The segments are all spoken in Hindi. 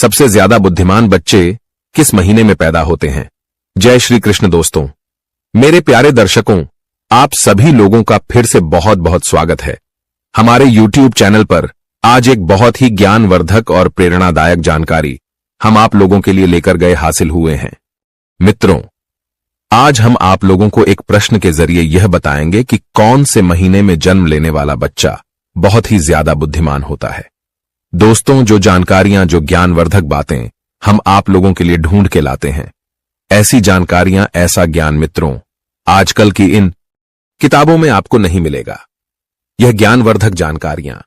सबसे ज्यादा बुद्धिमान बच्चे किस महीने में पैदा होते हैं? जय श्री कृष्ण दोस्तों, मेरे प्यारे दर्शकों, आप सभी लोगों का फिर से बहुत बहुत स्वागत है। हमारे YouTube चैनल पर आज एक बहुत ही ज्ञानवर्धक और प्रेरणादायक जानकारी हम आप लोगों के लिए लेकर गए हासिल हुए हैं। मित्रों, आज हम आप लोगों को एक प्रश्न के जरिए यह बताएंगे कि कौन से महीने में जन्म लेने वाला बच्चा बहुत ही ज्यादा बुद्धिमान होता है। दोस्तों, जो जानकारियां, जो ज्ञानवर्धक बातें हम आप लोगों के लिए ढूंढ के लाते हैं, ऐसी जानकारियां, ऐसा ज्ञान मित्रों आजकल की इन किताबों में आपको नहीं मिलेगा। यह ज्ञानवर्धक जानकारियां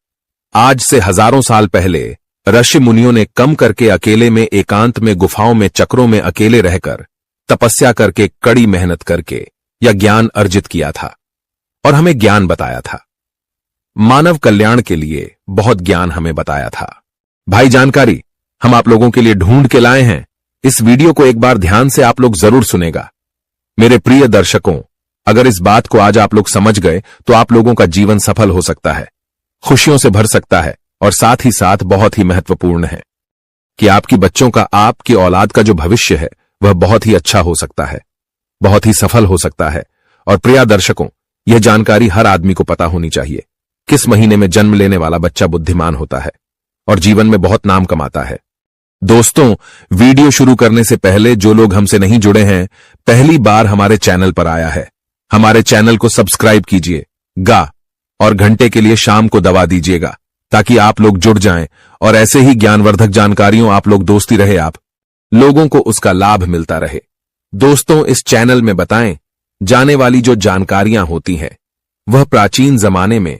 आज से हजारों साल पहले ऋषि मुनियों ने कम करके अकेले में, एकांत में, गुफाओं में, चक्रों में अकेले रहकर, तपस्या करके, कड़ी मेहनत करके यह ज्ञान अर्जित किया था और हमें ज्ञान बताया था। मानव कल्याण के लिए बहुत ज्ञान हमें बताया था। भाई, जानकारी हम आप लोगों के लिए ढूंढ के लाए हैं। इस वीडियो को एक बार ध्यान से आप लोग जरूर सुनेगा। मेरे प्रिय दर्शकों, अगर इस बात को आज आप लोग समझ गए तो आप लोगों का जीवन सफल हो सकता है, खुशियों से भर सकता है और साथ ही साथ बहुत ही महत्वपूर्ण है कि आपकी बच्चों का, आपकी औलाद का जो भविष्य है वह बहुत ही अच्छा हो सकता है, बहुत ही सफल हो सकता है। और प्रिय दर्शकों, यह जानकारी हर आदमी को पता होनी चाहिए। किस महीने में जन्म लेने वाला बच्चा बुद्धिमान होता है और जीवन में बहुत नाम कमाता है। दोस्तों, वीडियो शुरू करने से पहले जो लोग हमसे नहीं जुड़े हैं, पहली बार हमारे चैनल पर आया है, हमारे चैनल को सब्सक्राइब कीजिएगा और घंटे के लिए शाम को दबा दीजिएगा ताकि आप लोग जुड़ जाएं और ऐसे ही ज्ञानवर्धक जानकारियों आप लोग दोस्ती रहे, आप लोगों को उसका लाभ मिलता रहे। दोस्तों, इस चैनल में बताएं जाने वाली जो जानकारियां होती हैं वह प्राचीन जमाने में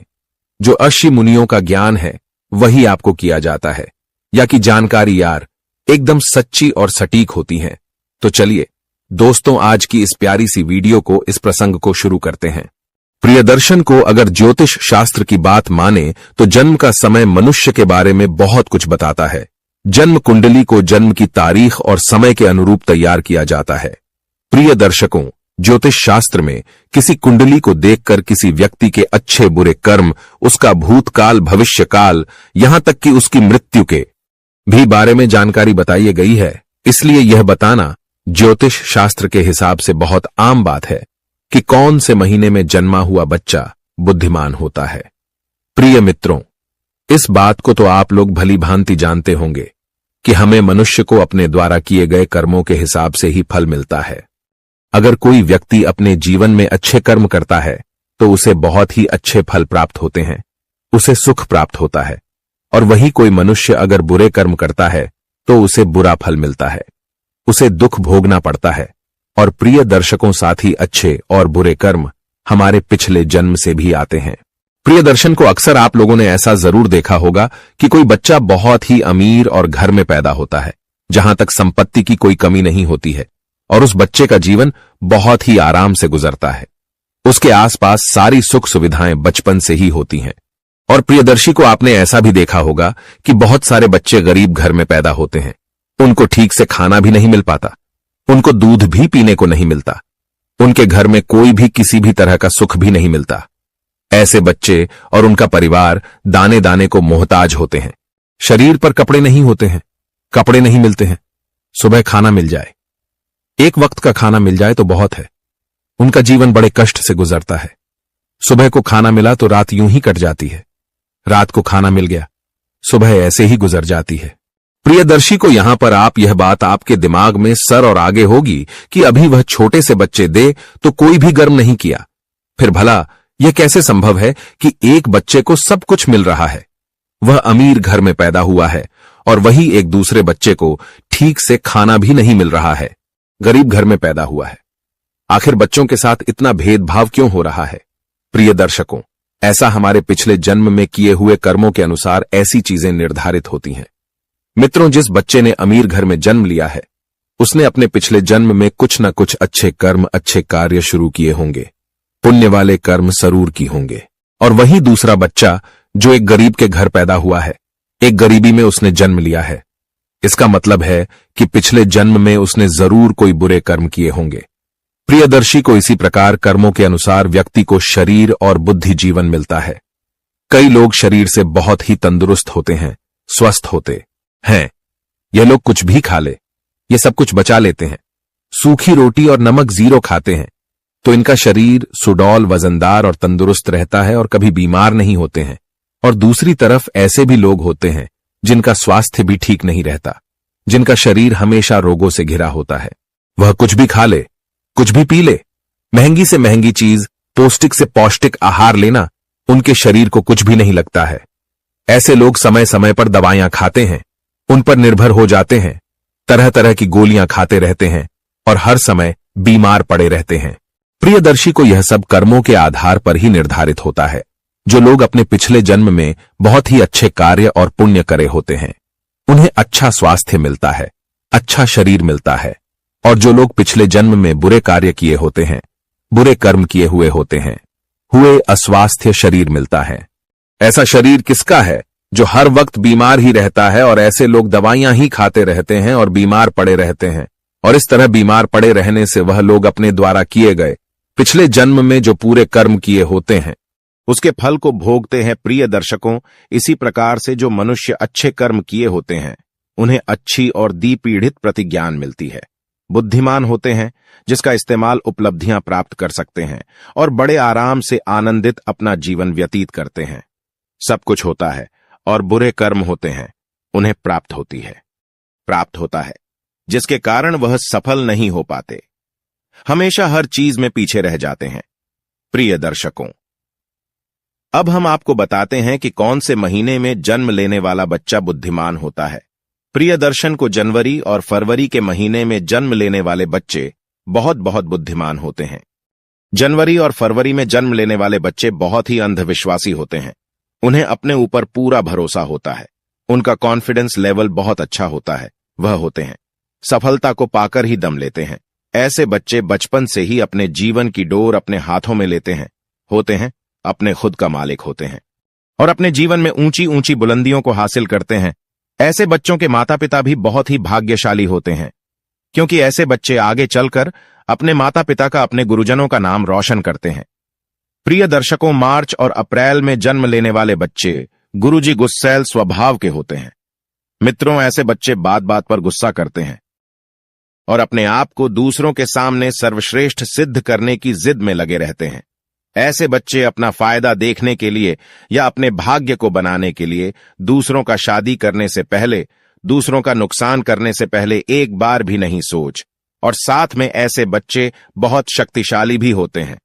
जो ऋषि मुनियों का ज्ञान है वही आपको किया जाता है, या कि जानकारी यार एकदम सच्ची और सटीक होती हैं। तो चलिए दोस्तों, आज की इस प्यारी सी वीडियो को, इस प्रसंग को शुरू करते हैं। प्रियदर्शन को अगर ज्योतिष शास्त्र की बात माने तो जन्म का समय मनुष्य के बारे में बहुत कुछ बताता है। जन्म कुंडली को जन्म की तारीख और समय के अनुरूप तैयार किया जाता है। प्रिय दर्शकों, ज्योतिष शास्त्र में किसी कुंडली को देखकर किसी व्यक्ति के अच्छे बुरे कर्म, उसका भूतकाल, भविष्यकाल, यहां तक कि उसकी मृत्यु के भी बारे में जानकारी बताई गई है। इसलिए यह बताना ज्योतिष शास्त्र के हिसाब से बहुत आम बात है कि कौन से महीने में जन्मा हुआ बच्चा बुद्धिमान होता है। प्रिय मित्रों, इस बात को तो आप लोग भली भांति जानते होंगे कि हमें मनुष्य को अपने द्वारा किए गए कर्मों के हिसाब से ही फल मिलता है। अगर कोई व्यक्ति अपने जीवन में अच्छे कर्म करता है तो उसे बहुत ही अच्छे फल प्राप्त होते हैं, उसे सुख प्राप्त होता है। और वही कोई मनुष्य अगर बुरे कर्म करता है तो उसे बुरा फल मिलता है, उसे दुख भोगना पड़ता है। और प्रिय दर्शकों, साथ ही अच्छे और बुरे कर्म हमारे पिछले जन्म से भी आते हैं। प्रिय दर्शन को अक्सर आप लोगों ने ऐसा जरूर देखा होगा कि कोई बच्चा बहुत ही अमीर और घर में पैदा होता है जहां तक संपत्ति की कोई कमी नहीं होती है, और उस बच्चे का जीवन बहुत ही आराम से गुजरता है। उसके आसपास सारी सुख सुविधाएं बचपन से ही होती हैं। और प्रियदर्शी को आपने ऐसा भी देखा होगा कि बहुत सारे बच्चे गरीब घर में पैदा होते हैं, उनको ठीक से खाना भी नहीं मिल पाता, उनको दूध भी पीने को नहीं मिलता, उनके घर में कोई भी किसी भी तरह का सुख भी नहीं मिलता। ऐसे बच्चे और उनका परिवार दाने दाने को मोहताज होते हैं। शरीर पर कपड़े नहीं होते हैं, कपड़े नहीं मिलते हैं, सुबह खाना मिल जाए, एक वक्त का खाना मिल जाए तो बहुत है। उनका जीवन बड़े कष्ट से गुजरता है। सुबह को खाना मिला तो रात यूं ही कट जाती है, रात को खाना मिल गया, सुबह ऐसे ही गुजर जाती है। प्रियदर्शी को यहां पर आप यह बात आपके दिमाग में सर और आगे होगी कि अभी वह छोटे से बच्चे दे तो कोई भी गर्म नहीं किया, फिर भला यह कैसे संभव है कि एक बच्चे को सब कुछ मिल रहा है, वह अमीर घर में पैदा हुआ है, और वही एक दूसरे बच्चे को ठीक से खाना भी नहीं मिल रहा है, गरीब घर में पैदा हुआ है। आखिर बच्चों के साथ इतना भेदभाव क्यों हो रहा है? प्रिय दर्शकों, ऐसा हमारे पिछले जन्म में किए हुए कर्मों के अनुसार ऐसी चीजें निर्धारित होती हैं। मित्रों, जिस बच्चे ने अमीर घर में जन्म लिया है उसने अपने पिछले जन्म में कुछ न कुछ अच्छे कर्म, अच्छे कार्य शुरू किए होंगे, पुण्य वाले कर्म जरूर की होंगे। और वही दूसरा बच्चा जो एक गरीब के घर पैदा हुआ है, एक गरीबी में उसने जन्म लिया है, इसका मतलब है कि पिछले जन्म में उसने जरूर कोई बुरे कर्म किए होंगे। प्रियदर्शी को इसी प्रकार कर्मों के अनुसार व्यक्ति को शरीर और बुद्धि जीवन मिलता है। कई लोग शरीर से बहुत ही तंदुरुस्त होते हैं, स्वस्थ होते हैं, यह लोग कुछ भी खा ले, ये सब कुछ बचा लेते हैं। सूखी रोटी और नमक 0 खाते हैं तो इनका शरीर सुडौल, वजनदार और तंदुरुस्त रहता है और कभी बीमार नहीं होते हैं। और दूसरी तरफ ऐसे भी लोग होते हैं जिनका स्वास्थ्य भी ठीक नहीं रहता, जिनका शरीर हमेशा रोगों से घिरा होता है। वह कुछ भी खा ले, कुछ भी पी ले, महंगी से महंगी चीज, पौष्टिक से पौष्टिक आहार लेना उनके शरीर को कुछ भी नहीं लगता है। ऐसे लोग समय समय पर दवाइयां खाते हैं, उन पर निर्भर हो जाते हैं, तरह तरह की गोलियां खाते रहते हैं और हर समय बीमार पड़े रहते हैं। प्रियदर्शी को यह सब कर्मों के आधार पर ही निर्धारित होता है। जो लोग अपने पिछले जन्म में बहुत ही अच्छे कार्य और पुण्य करे होते हैं, उन्हें अच्छा स्वास्थ्य मिलता है, अच्छा शरीर मिलता है। और जो लोग पिछले जन्म में बुरे कार्य किए होते हैं, बुरे कर्म किए हुए होते हैं, हुए अस्वास्थ्य शरीर मिलता है। ऐसा शरीर किसका है जो हर वक्त बीमार ही रहता है? और ऐसे लोग दवाइयां ही खाते रहते हैं और बीमार पड़े रहते हैं। और इस तरह बीमार पड़े रहने से वह लोग अपने द्वारा किए गए पिछले जन्म में जो पूरे कर्म किए होते हैं, उसके फल को भोगते हैं। प्रिय दर्शकों, इसी प्रकार से जो मनुष्य अच्छे कर्म किए होते हैं, उन्हें अच्छी और दीपीड़ित प्रतिज्ञान मिलती है। बुद्धिमान होते हैं, जिसका इस्तेमाल उपलब्धियां प्राप्त कर सकते हैं और बड़े आराम से आनंदित अपना जीवन व्यतीत करते हैं। सब कुछ होता है और बुरे कर्म होते हैं, उन्हें प्राप्त होता है, जिसके कारण वह सफल नहीं हो पाते, हमेशा हर चीज में पीछे रह जाते हैं। प्रिय दर्शकों, अब हम आपको बताते हैं कि कौन से महीने में जन्म लेने वाला बच्चा बुद्धिमान होता है। प्रियदर्शन को जनवरी और फरवरी के महीने में जन्म लेने वाले बच्चे बहुत बहुत बुद्धिमान होते हैं। जनवरी और फरवरी में जन्म लेने वाले बच्चे बहुत ही अंधविश्वासी होते हैं। उन्हें अपने ऊपर पूरा भरोसा होता है, उनका कॉन्फिडेंस लेवल बहुत अच्छा होता है। वह होते हैं सफलता को पाकर ही दम लेते हैं। ऐसे बच्चे बचपन से ही अपने जीवन की डोर अपने हाथों में लेते हैं, होते हैं अपने खुद का मालिक होते हैं और अपने जीवन में ऊंची ऊंची बुलंदियों को हासिल करते हैं। ऐसे बच्चों के माता पिता भी बहुत ही भाग्यशाली होते हैं, क्योंकि ऐसे बच्चे आगे चलकर अपने माता पिता का, अपने गुरुजनों का नाम रोशन करते हैं। प्रिय दर्शकों, मार्च और अप्रैल में जन्म लेने वाले बच्चे गुरुजी गुस्सैल स्वभाव के होते हैं। मित्रों, ऐसे बच्चे बात बात पर गुस्सा करते हैं और अपने आप को दूसरों के सामने सर्वश्रेष्ठ सिद्ध करने की जिद में लगे रहते हैं। ऐसे बच्चे अपना फायदा देखने के लिए या अपने भाग्य को बनाने के लिए दूसरों का शादी करने से पहले, दूसरों का नुकसान करने से पहले एक बार भी नहीं सोच, और साथ में ऐसे बच्चे बहुत शक्तिशाली भी होते हैं।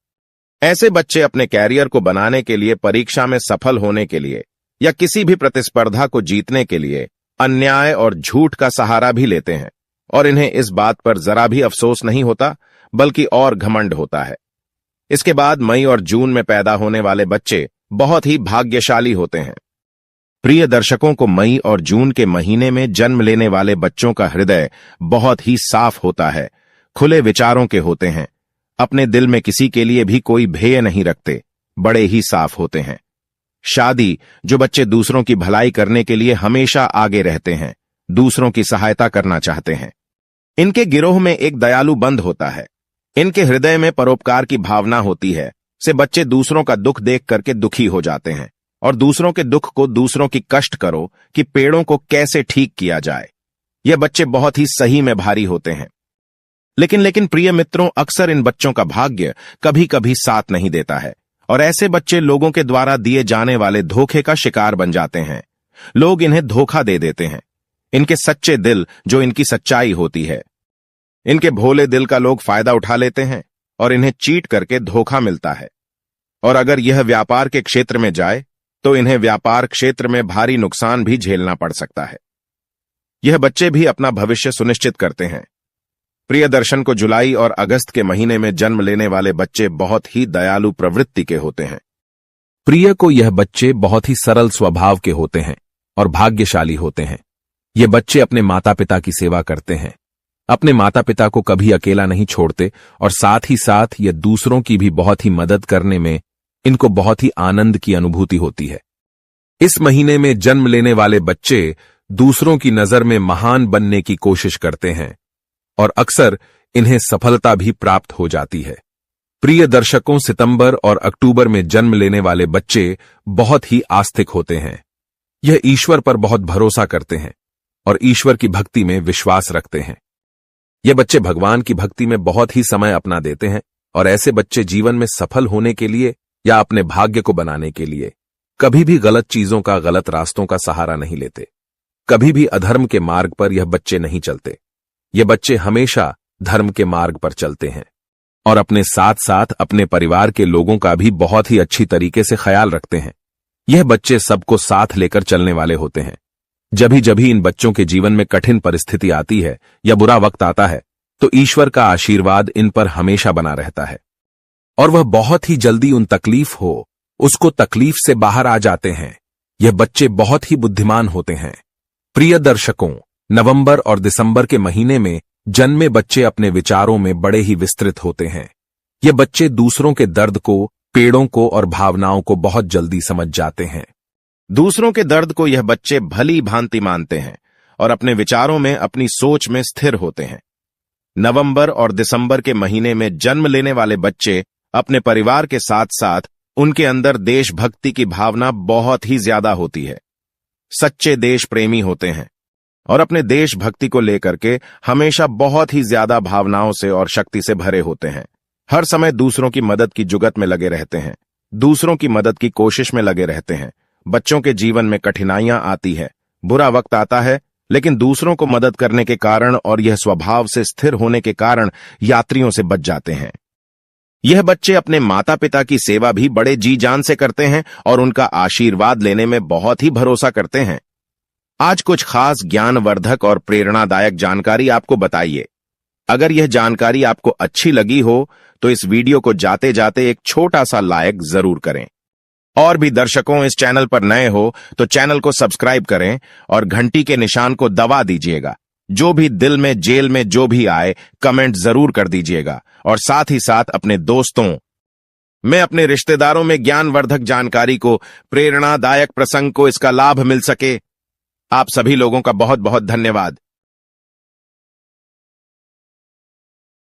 ऐसे बच्चे अपने कैरियर को बनाने के लिए, परीक्षा में सफल होने के लिए या किसी भी प्रतिस्पर्धा को जीतने के लिए अन्याय और झूठ का सहारा भी लेते हैं और इन्हें इस बात पर जरा भी अफसोस नहीं होता, बल्कि और घमंड होता है। इसके बाद मई और जून में पैदा होने वाले बच्चे बहुत ही भाग्यशाली होते हैं। प्रिय दर्शकों को मई और जून के महीने में जन्म लेने वाले बच्चों का हृदय बहुत ही साफ होता है, खुले विचारों के होते हैं, अपने दिल में किसी के लिए भी कोई भय नहीं रखते, बड़े ही साफ होते हैं। शादी, जो बच्चे दूसरों की भलाई करने के लिए हमेशा आगे रहते हैं, दूसरों की सहायता करना चाहते हैं। इनके गिरोह में एक दयालु बंद होता है, इनके हृदय में परोपकार की भावना होती है। से बच्चे दूसरों का दुख देख करके दुखी हो जाते हैं और दूसरों के दुख को, दूसरों की कष्ट करो कि पेड़ों को कैसे ठीक किया जाए। यह बच्चे बहुत ही सही में भारी होते हैं। लेकिन प्रिय मित्रों, अक्सर इन बच्चों का भाग्य कभी कभी साथ नहीं देता है और ऐसे बच्चे लोगों के द्वारा दिए जाने वाले धोखे का शिकार बन जाते हैं। लोग इन्हें धोखा दे देते हैं। इनके सच्चे दिल, जो इनकी सच्चाई होती है, इनके भोले दिल का लोग फायदा उठा लेते हैं और इन्हें चीट करके धोखा मिलता है। और अगर यह व्यापार के क्षेत्र में जाए तो इन्हें व्यापार क्षेत्र में भारी नुकसान भी झेलना पड़ सकता है। यह बच्चे भी अपना भविष्य सुनिश्चित करते हैं। प्रियदर्शन को जुलाई और अगस्त के महीने में जन्म लेने वाले बच्चे बहुत ही दयालु प्रवृत्ति के होते हैं। प्रिय को यह बच्चे बहुत ही सरल स्वभाव के होते हैं और भाग्यशाली होते हैं। ये बच्चे अपने माता पिता की सेवा करते हैं, अपने माता पिता को कभी अकेला नहीं छोड़ते और साथ ही साथ ये दूसरों की भी बहुत ही मदद करने में इनको बहुत ही आनंद की अनुभूति होती है। इस महीने में जन्म लेने वाले बच्चे दूसरों की नजर में महान बनने की कोशिश करते हैं और अक्सर इन्हें सफलता भी प्राप्त हो जाती है। प्रिय दर्शकों, सितंबर और अक्टूबर में जन्म लेने वाले बच्चे बहुत ही आस्तिक होते हैं। यह ईश्वर पर बहुत भरोसा करते हैं और ईश्वर की भक्ति में विश्वास रखते हैं। ये बच्चे भगवान की भक्ति में बहुत ही समय अपना देते हैं और ऐसे बच्चे जीवन में सफल होने के लिए या अपने भाग्य को बनाने के लिए कभी भी गलत चीजों का, गलत रास्तों का सहारा नहीं लेते। कभी भी अधर्म के मार्ग पर यह बच्चे नहीं चलते। ये बच्चे हमेशा धर्म के मार्ग पर चलते हैं और अपने साथ साथ अपने परिवार के लोगों का भी बहुत ही अच्छी तरीके से ख्याल रखते हैं। यह बच्चे सबको साथ लेकर चलने वाले होते हैं। जब इन बच्चों के जीवन में कठिन परिस्थिति आती है या बुरा वक्त आता है तो ईश्वर का आशीर्वाद इन पर हमेशा बना रहता है और वह बहुत ही जल्दी उन तकलीफ हो उसको तकलीफ से बाहर आ जाते हैं। यह बच्चे बहुत ही बुद्धिमान होते हैं। प्रिय दर्शकों, नवंबर और दिसंबर के महीने में जन्मे बच्चे अपने विचारों में बड़े ही विस्तृत होते हैं। ये बच्चे दूसरों के दर्द को, पेड़ों को और भावनाओं को बहुत जल्दी समझ जाते हैं। दूसरों के दर्द को यह बच्चे भली भांति मानते हैं और अपने विचारों में, अपनी सोच में स्थिर होते हैं। नवंबर और दिसंबर के महीने में जन्म लेने वाले बच्चे अपने परिवार के साथ साथ उनके अंदर देशभक्ति की भावना बहुत ही ज्यादा होती है। सच्चे देश प्रेमी होते हैं और अपने देशभक्ति को लेकर के हमेशा बहुत ही ज्यादा भावनाओं से और शक्ति से भरे होते हैं। हर समय दूसरों की मदद की जुगत में लगे रहते हैं, दूसरों की मदद की कोशिश में लगे रहते हैं। बच्चों के जीवन में कठिनाइयां आती है, बुरा वक्त आता है, लेकिन दूसरों को मदद करने के कारण और यह स्वभाव से स्थिर होने के कारण यात्रियों से बच जाते हैं। यह बच्चे अपने माता पिता की सेवा भी बड़े जी जान से करते हैं और उनका आशीर्वाद लेने में बहुत ही भरोसा करते हैं। आज कुछ खास ज्ञानवर्धक और प्रेरणादायक जानकारी आपको बताइए। अगर यह जानकारी आपको अच्छी लगी हो तो इस वीडियो को जाते जाते एक छोटा सा लाइक जरूर करें। और भी दर्शकों इस चैनल पर नए हो तो चैनल को सब्सक्राइब करें और घंटी के निशान को दबा दीजिएगा। जो भी दिल में, जेल में जो भी आए कमेंट जरूर कर दीजिएगा और साथ ही साथ अपने दोस्तों में, अपने रिश्तेदारों में ज्ञानवर्धक जानकारी को, प्रेरणादायक प्रसंग को इसका लाभ मिल सके। आप सभी लोगों का बहुत बहुत धन्यवाद।